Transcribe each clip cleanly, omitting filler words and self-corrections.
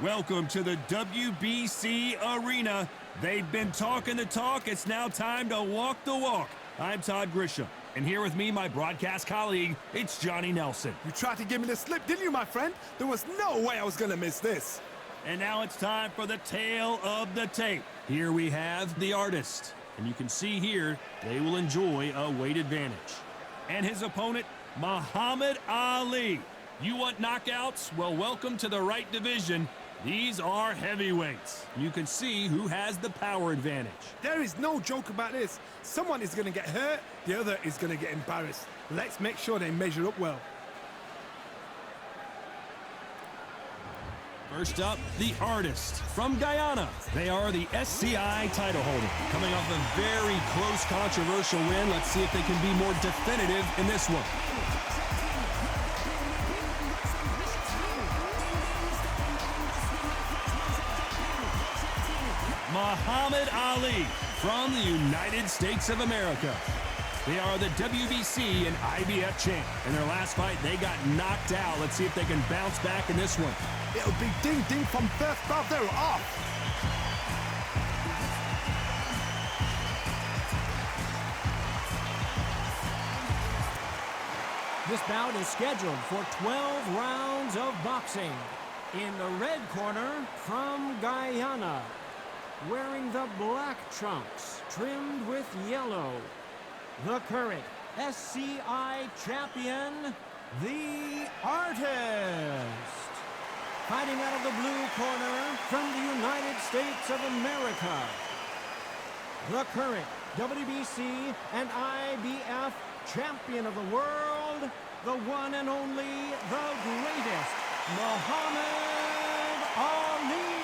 Welcome to the WBC Arena. They've been talking the talk. It's now time to walk the walk. I'm Todd Grisham, and here with me, my broadcast colleague, it's Johnny Nelson. You tried to give me the slip, didn't you, my friend? There was no way I was going to miss this. And now it's time for the tale of the tape. Here we have the artist, and you can see here they will enjoy a weight advantage. And his opponent, Muhammad Ali. You want knockouts? Well, welcome to the right division. These are heavyweights. You can see who has the power advantage. There is no joke about this. Someone is going to get hurt, the other is going to get embarrassed. Let's make sure they measure up well. First up, the artist from Guyana. They are the SCI title holder. Coming off a very close, controversial win. Let's see if they can be more definitive in this one. Muhammad Ali from the United States of America. They are the WBC and IBF champ. In their last fight, they got knocked out. Let's see if they can bounce back in this one. It'll be ding-ding from first bout. They're off. This bout is scheduled for 12 rounds of boxing. In the red corner, from Guyana, wearing the black trunks trimmed with yellow, the current SCI champion, the artist. Fighting out of the blue corner from the United States of America, the current WBC and IBF champion of the world, the one and only, the greatest, Muhammad Ali.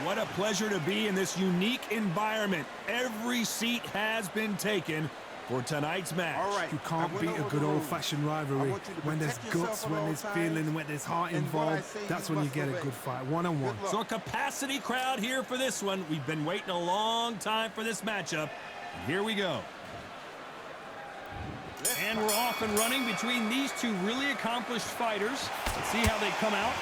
What a pleasure to be in this unique environment. Every seat has been taken for tonight's match. All right. You can't beat a good old-fashioned rivalry. When there's guts, when there's feeling, when there's heart involved, that's when you get a good fight, one-on-one. So a capacity crowd here for this one. We've been waiting a long time for this matchup. And here we go. And we're off and running between these two really accomplished fighters. Let's see how they come out.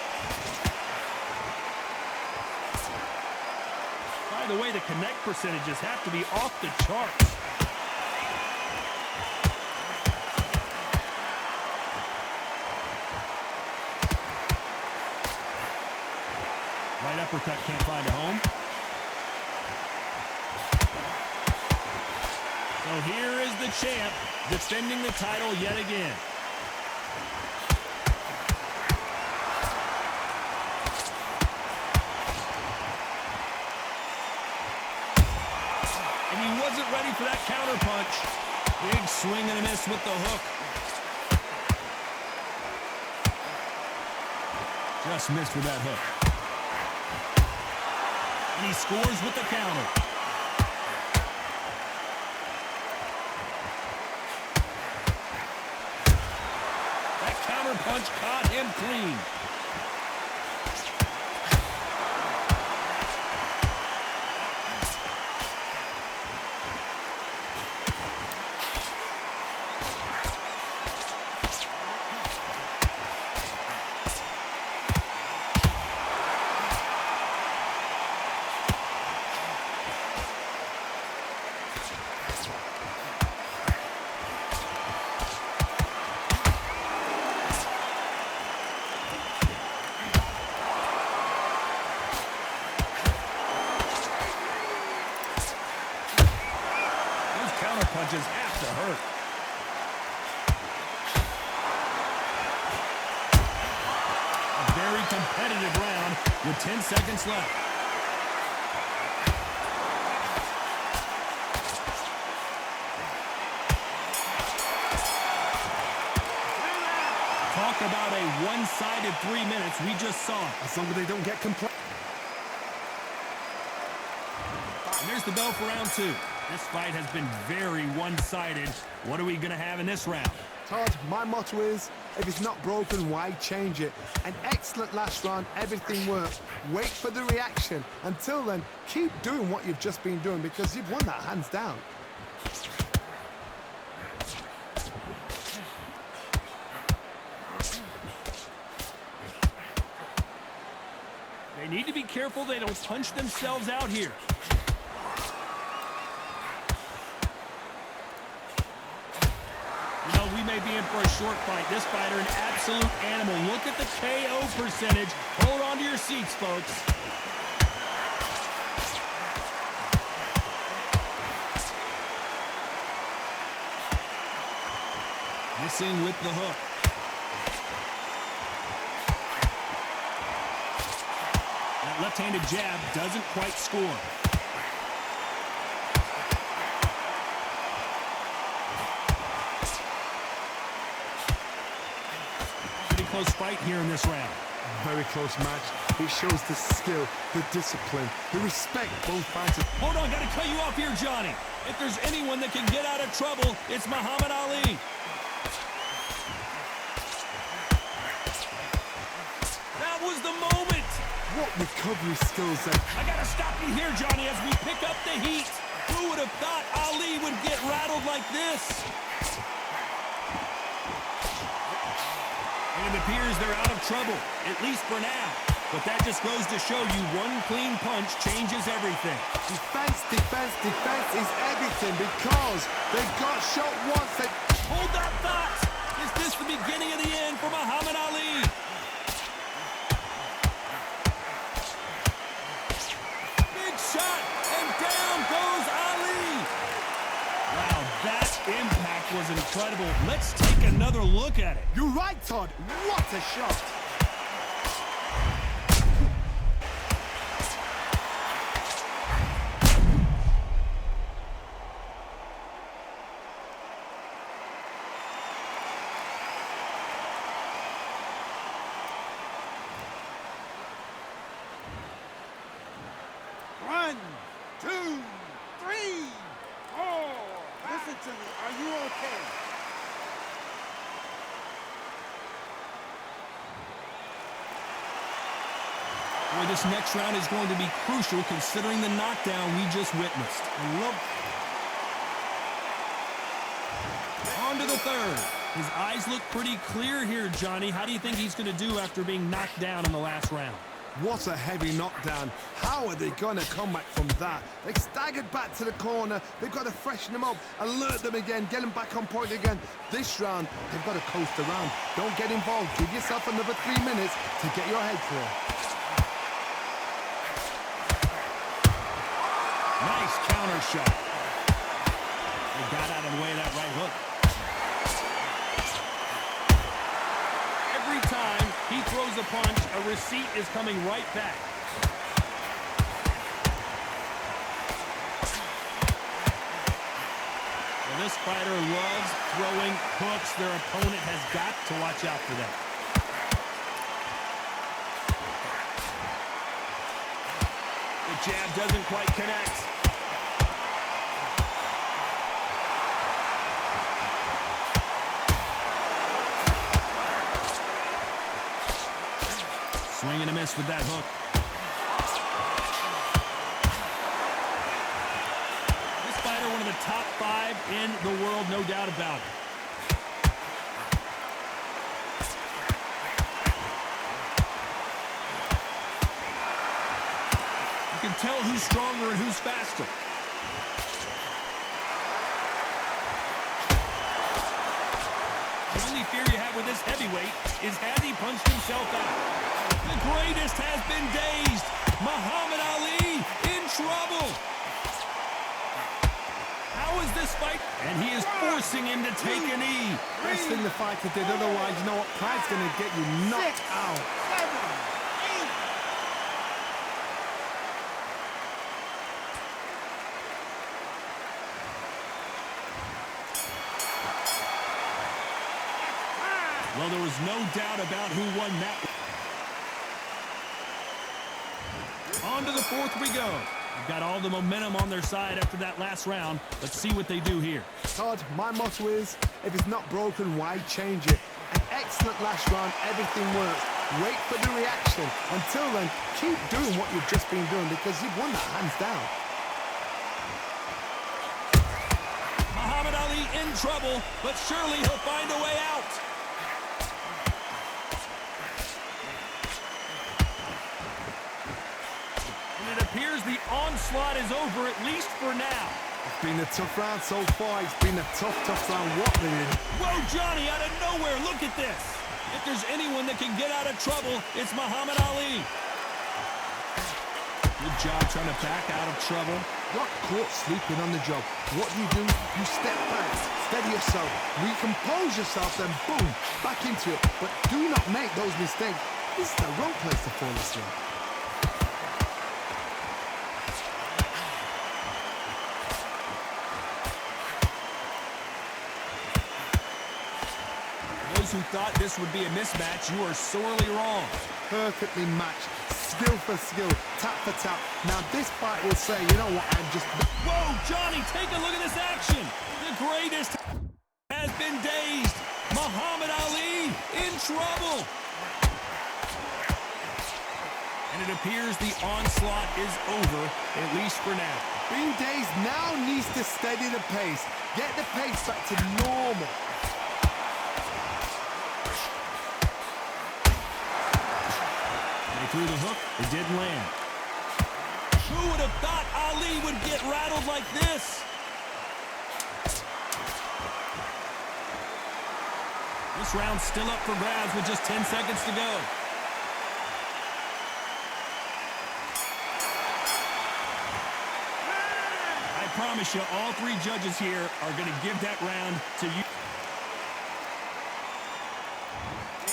By the way, the connect percentages have to be off the charts. Right uppercut can't find a home. So here is the champ defending the title yet again. And he wasn't ready for that counter punch. Big swing and a miss with the hook. Just missed with that hook. And he scores with the counter. That counter punch caught him clean. Punches have to hurt. A very competitive round with 10 seconds left. Talk about a one-sided 3 minutes. We just saw it. As long as they don't get complained. And there's the bell for round two. This fight has been very one-sided. What are we going to have in this round? Todd, my motto is, if it's not broken, why change it? An excellent last round, everything worked. Wait for the reaction. Until then, keep doing what you've just been doing because you've won that hands down. They need to be careful they don't punch themselves out here. You know, we may be in for a short fight. This fighter, an absolute animal. Look at the KO percentage. Hold on to your seats, folks. Missing with the hook. That left-handed jab doesn't quite score. Pretty close fight here in this round. Very close match. It shows the skill, the discipline, the respect both fighters. Hold on, gotta cut you off here, Johnny. If there's anyone that can get out of trouble, it's Muhammad Ali. That was the moment. What recovery skills then. I gotta stop you here, Johnny, as we pick up the heat. Who would have thought Ali would get rattled like this? And it appears they're out of trouble, at least for now. But that just goes to show you one clean punch changes everything. Defense, defense, defense is everything because they got shot once. Hold that thought. Is this the beginning of the end for Muhammad Ali? Big shot, and down goes Ali. Wow, that impact was incredible. Let's take another look at it. You're right, Todd. What a shot. One, two, three, four. Listen to me. Are you okay? Boy, this next round is going to be crucial considering the knockdown we just witnessed. On to the third. His eyes look pretty clear here, Johnny. How do you think he's going to do after being knocked down in the last round? What a heavy knockdown. How are they going to come back from that? They staggered back to the corner. They've got to freshen them up, alert them again, get them back on point again. This round, they've got to coast around. Don't get involved. Give yourself another 3 minutes to get your head clear. Nice counter shot. They got out of the way of that right hook. Every time he throws a punch, a receipt is coming right back. Well, this fighter loves throwing hooks. Their opponent has got to watch out for that. The jab doesn't quite connect. Swing and a miss with that hook. This fighter, one of the top 5 in the world, no doubt about it. You can tell who's stronger and who's faster. The only fear you have with this heavyweight is has he punched himself out? The greatest has been dazed. Muhammad Ali in trouble. How is this fight? And he is forcing him to take a knee. Best thing the fighter did, otherwise, you know what? Pride's going to get you knocked out. 7, 8. Well, there was no doubt about who won that. On to the fourth we go. They've got all the momentum on their side after that last round. Let's see what they do here. Todd, my motto is, if it's not broken, why change it? An excellent last round, everything works. Wait for the reaction. Until then, keep doing what you've just been doing because you've won that hands down. Muhammad Ali in trouble, but surely he'll find a way out. appears the onslaught is over, at least for now. It's been a tough round so far. It's been a tough round. What they did. Whoa, Johnny, out of nowhere, look at this. If there's anyone that can get out of trouble, it's Muhammad Ali. Good job trying to back out of trouble. Got caught sleeping on the job. What do? You step back, steady yourself, recompose yourself, then boom, back into it. But do not make those mistakes. This is the wrong place to fall asleep. Those who thought this would be a mismatch, you are sorely wrong. Perfectly matched, skill for skill, tap for tap. Now this fight will say, you know what, I'm just... Whoa, Johnny, take a look at this action. The greatest has been dazed. Muhammad Ali in trouble. And it appears the onslaught is over, at least for now. Being dazed now needs to steady the pace. Get the pace back to normal. They threw the hook, it didn't land. Who would have thought Ali would get rattled like this? This round's still up for grabs with just 10 seconds to go. I promise you, all three judges here are going to give that round to you.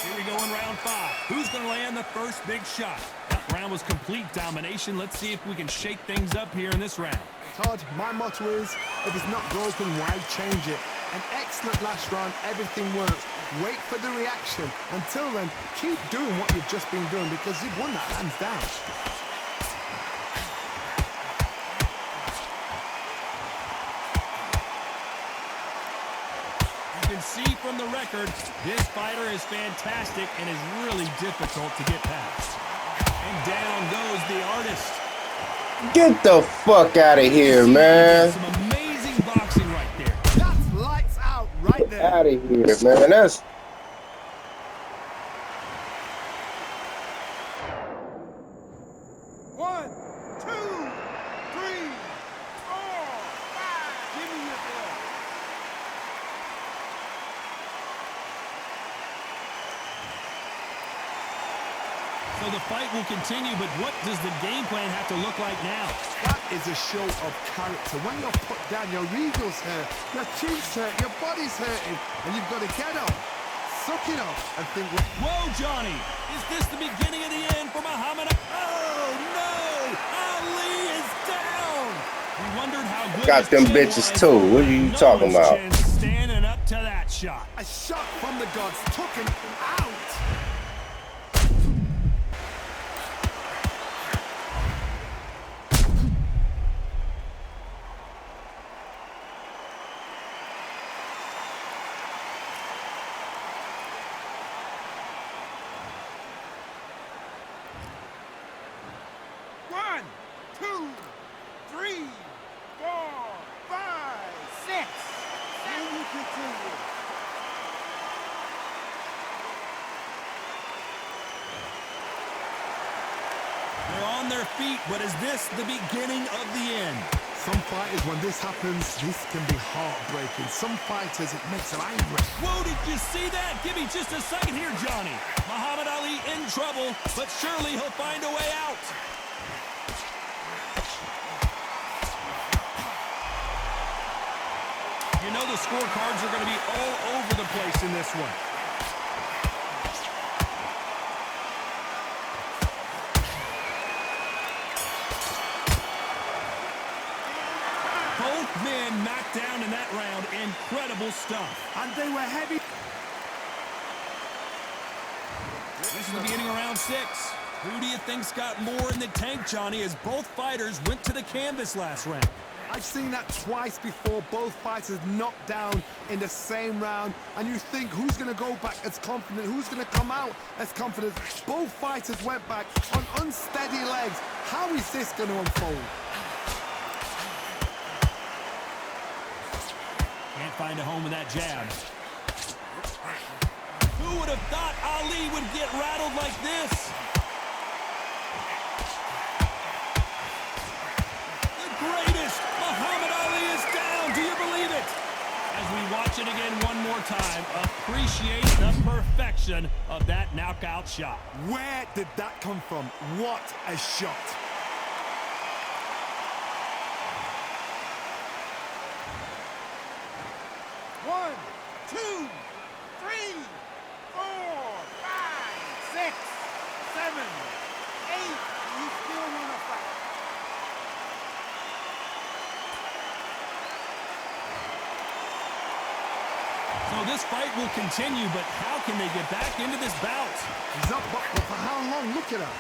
Here we go in round 5. Who's going to land the first big shot? That round was complete domination. Let's see if we can shake things up here in this round. Todd, my motto is, if it's not broken, why change it? An excellent last round, everything works. Wait for the reaction. Until then, keep doing what you've just been doing because you've won that hands down. You can see from the record, this fighter is fantastic and is really difficult to get past. And down goes the artist. Get the fuck out of here, man. Some amazing boxing right there. That's lights out right there. Out of here, man. That's... One, two, three, four, five. Give me your blood. So the fight will continue, but what does the game plan have to look like now? That is a show of character. When you're put down, your ego's hurt, your chin's hurt, your body's hurting, and you've got to get up, suck it up, and think, Whoa, Johnny! Is this the beginning of the end for Muhammad? Oh, no! Ali is down! We wondered how good Got his them chin bitches was. too. What are you No talking one's about? chin standing up to that shot. a shot from the gods took him out. One, two, three, four, five, six. And we continue. They're on their feet, but is this the beginning of the end? Some fighters, when this happens, this can be heartbreaking. Some fighters, it makes them angry. Whoa, did you see that? Give me just a second here, Johnny. Muhammad Ali in trouble, but surely he'll find a way out. You know the scorecards are going to be all over the place in this one. Both men knocked down in that round. Incredible stuff. And they were heavy. This is the beginning of round 6. Who do you think's got more in the tank, Johnny, as both fighters went to the canvas last round? I've seen that twice before, both fighters knocked down in the same round, and you think, who's going to go back as confident, who's going to come out as confident? Both fighters went back on unsteady legs. How is this going to unfold? Can't find a home with that jab. Who would have thought Ali would get rattled like this? watch it again one more time. Appreciate the perfection of that knockout shot. Where did that come from? What a shot. One, two, three, 4, 5, 6, 7, 8. You still want to fight. So this fight will continue, but how can they get back into this bout? He's up, but for how long? Look at her.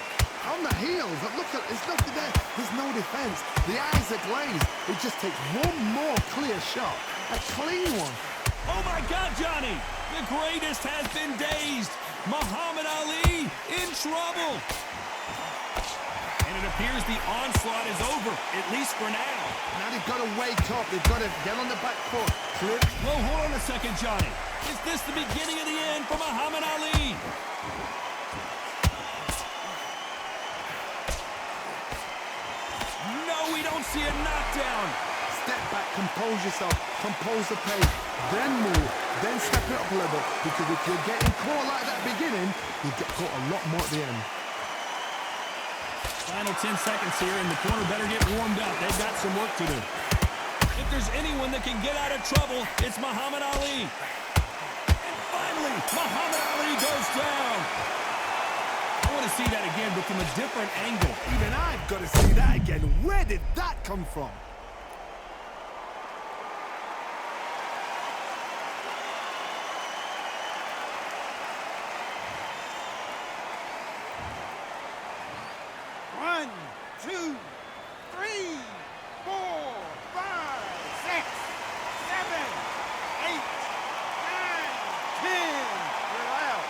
On the heels. Look at, it's nothing there. There's no defense. The eyes are glazed. It just takes one more clear shot. A clean one. Oh my God, Johnny! The greatest has been dazed. Muhammad Ali in trouble. And it appears the onslaught is over, at least for now. Now they've got to wake up. They've got to get on the back foot. Clip. Well, hold on a second, Johnny. Is this the beginning of the end for Muhammad Ali? No, we don't see a knockdown. Step back, compose yourself, compose the pace, then move, then step it up a little. Because if you're getting caught like that beginning, you get caught a lot more at the end. Final 10 seconds here, and the corner better get warmed up. They've got some work to do. If there's anyone that can get out of trouble, it's Muhammad Ali. And finally, Muhammad Ali goes down. I want to see that again, but from a different angle. Even I've got to see that again. Where did that come from? One, two, 3, 4, 5, 6, 7, 8, 9, 10. You're out.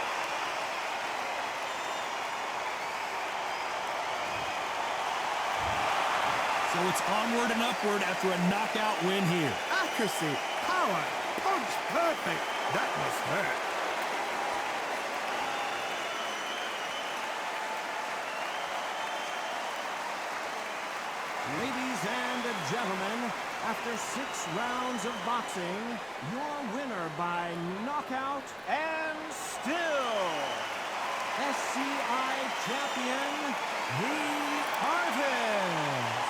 So it's onward and upward after a knockout win here. Accuracy, power, punch, perfect. That must hurt. Ladies and gentlemen, after 6 rounds of boxing, your winner by knockout and still SCI champion, the Artist.